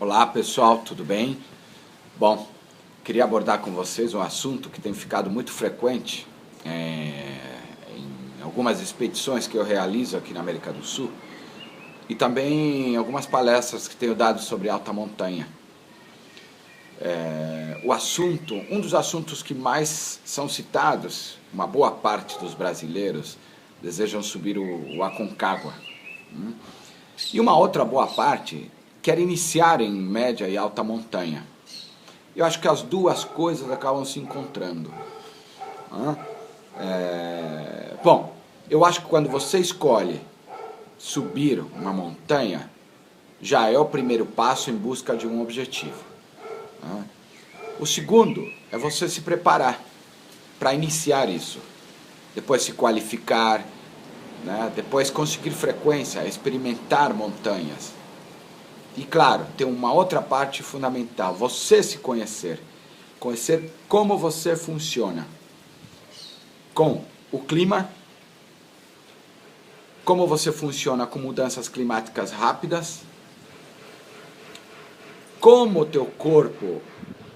Olá pessoal, tudo bem? Bom, queria abordar com vocês um assunto que tem ficado muito frequente em algumas expedições que eu realizo aqui na América do Sul e também em algumas palestras que tenho dado sobre alta montanha. Um dos assuntos que mais são citados, uma boa parte dos brasileiros desejam subir o Aconcagua. E uma outra boa parte quer iniciar em média e alta montanha. Eu acho que as duas coisas acabam se encontrando. Bom, eu acho que quando você escolhe subir uma montanha, já é o primeiro passo em busca de um objetivo. O segundo é você se preparar para iniciar isso, depois se qualificar, depois conseguir frequência, experimentar montanhas. E claro, tem uma outra parte fundamental, você se conhecer. Conhecer como você funciona com o clima, como você funciona com mudanças climáticas rápidas, como o teu corpo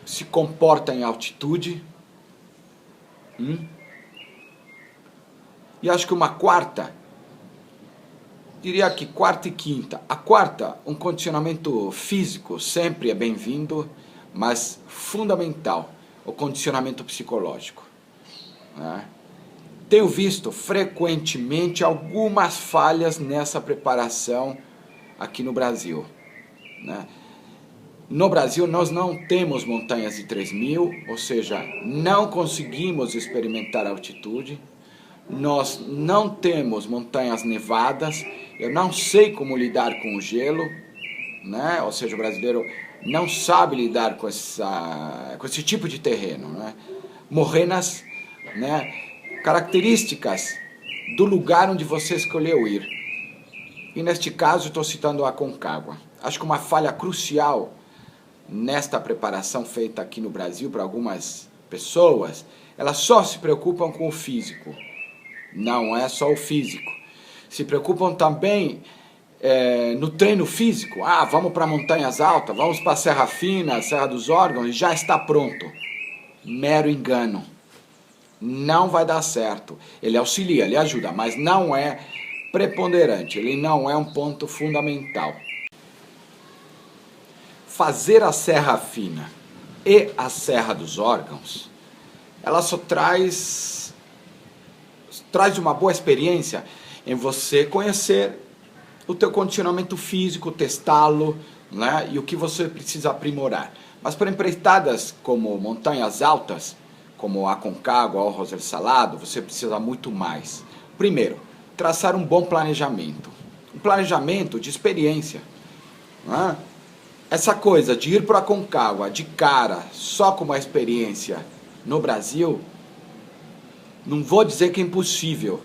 se comporta em altitude. E acho que uma quarta, diria que quarta e quinta. A quarta, um condicionamento físico sempre é bem-vindo, mas fundamental, o condicionamento psicológico. Tenho visto frequentemente algumas falhas nessa preparação aqui no Brasil. No Brasil nós não temos montanhas de 3.000, ou seja, não conseguimos experimentar altitude. Nós não temos montanhas nevadas, eu não sei como lidar com o gelo, ou seja, o brasileiro não sabe lidar com esse tipo de terreno. Morrenas, características do lugar onde você escolheu ir. E neste caso estou citando a Aconcagua. Acho que uma falha crucial nesta preparação feita aqui no Brasil para algumas pessoas, elas só se preocupam com o físico. Não é só o físico. Se preocupam também no treino físico. Vamos para montanhas altas, vamos para a Serra Fina, Serra dos Órgãos e já está pronto. Mero engano. Não vai dar certo. Ele auxilia, ele ajuda, mas não é preponderante. Ele não é um ponto fundamental. Fazer a Serra Fina e a Serra dos Órgãos, ela só traz uma boa experiência em você conhecer o teu condicionamento físico, testá-lo, e o que você precisa aprimorar. Mas para empreitadas como montanhas altas, como a Aconcagua ou o Rosário Salado, você precisa muito mais. Primeiro, traçar um bom planejamento. Um planejamento de experiência. Essa coisa de ir para a Aconcagua de cara, só com uma experiência no Brasil, não vou dizer que é impossível,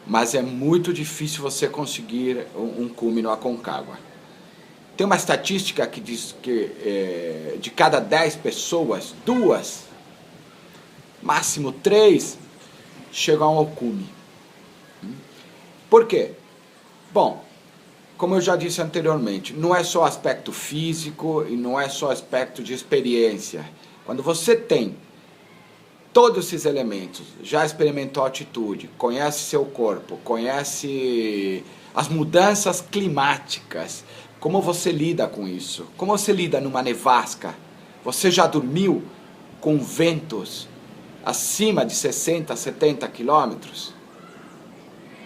mas é muito difícil você conseguir um cume no Aconcagua. Tem uma estatística que diz que de cada 10 pessoas, 2, máximo 3, chegam ao cume. Por quê? Bom, como eu já disse anteriormente, não é só aspecto físico e não é só aspecto de experiência. Quando você tem todos esses elementos, já experimentou a altitude, conhece seu corpo, conhece as mudanças climáticas, como você lida com isso? Como você lida numa nevasca? Você já dormiu com ventos acima de 60, 70 quilômetros?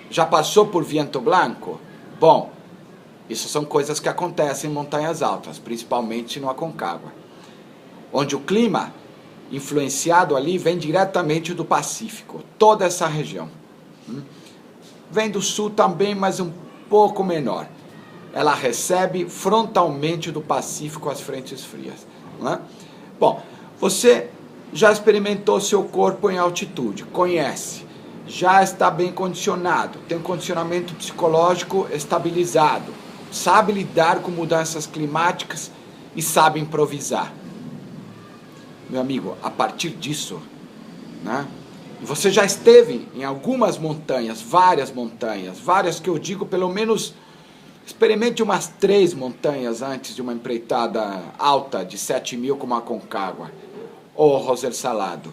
Já passou por vento branco? Bom, isso são coisas que acontecem em montanhas altas, principalmente no Aconcagua, onde o clima influenciado ali vem diretamente do Pacífico, toda essa região. Vem do sul também, mas um pouco menor. Ela recebe frontalmente do Pacífico as frentes frias. Bom, você já experimentou seu corpo em altitude, conhece, já está bem condicionado, tem um condicionamento psicológico estabilizado, sabe lidar com mudanças climáticas e sabe improvisar. Meu amigo, a partir disso, você já esteve em algumas montanhas, várias que eu digo pelo menos Experimente umas 3 montanhas antes de uma empreitada alta de 7.000 como a Aconcagua ou Roser Salado.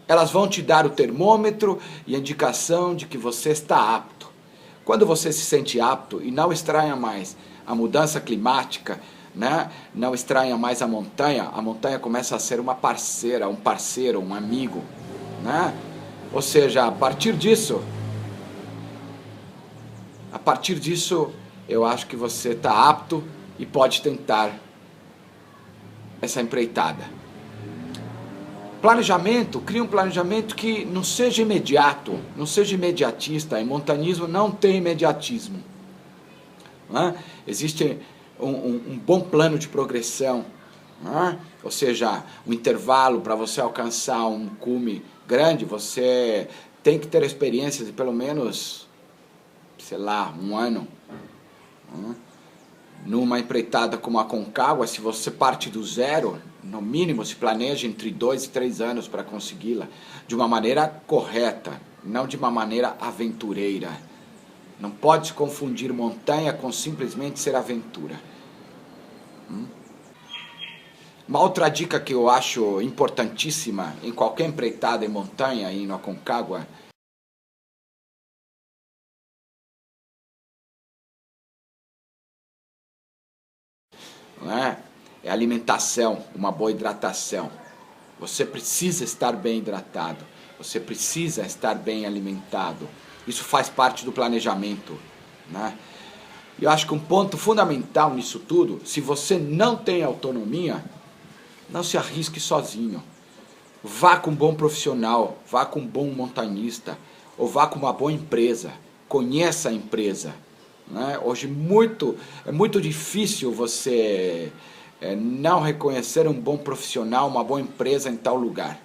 Elas vão te dar o termômetro e a indicação de que você está apto. Quando você se sente apto e não estranha mais a mudança climática, né? Não estranha mais a montanha começa a ser uma parceira, um parceiro, um amigo, né? Ou seja, a partir disso, eu acho que você está apto e pode tentar essa empreitada. Planejamento, cria um planejamento que não seja imediato, não seja imediatista. Em montanismo não tem imediatismo. Não é? Existe um bom plano de progressão, não é? Ou seja, um intervalo para você alcançar um cume grande, você tem que ter experiência de pelo menos, sei lá, 1 ano. Não é? Numa empreitada como a Aconcagua, se você parte do zero, no mínimo se planeja entre 2 e 3 anos para consegui-la, de uma maneira correta, não de uma maneira aventureira. Não pode se confundir montanha com simplesmente ser aventura. Uma outra dica que eu acho importantíssima em qualquer empreitada em montanha e no Aconcagua é alimentação, uma boa hidratação. Você precisa estar bem hidratado, você precisa estar bem alimentado. Isso faz parte do planejamento, né? E eu acho que um ponto fundamental nisso tudo, se você não tem autonomia, não se arrisque sozinho. Vá com um bom profissional, vá com um bom montanhista, ou vá com uma boa empresa. Conheça a empresa. Né? Hoje é muito difícil você não reconhecer um bom profissional, uma boa empresa em tal lugar.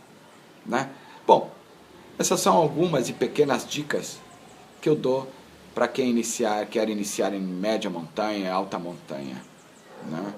Né? Bom, essas são algumas e pequenas dicas que eu dou para quem quer iniciar em média montanha, alta montanha. Né?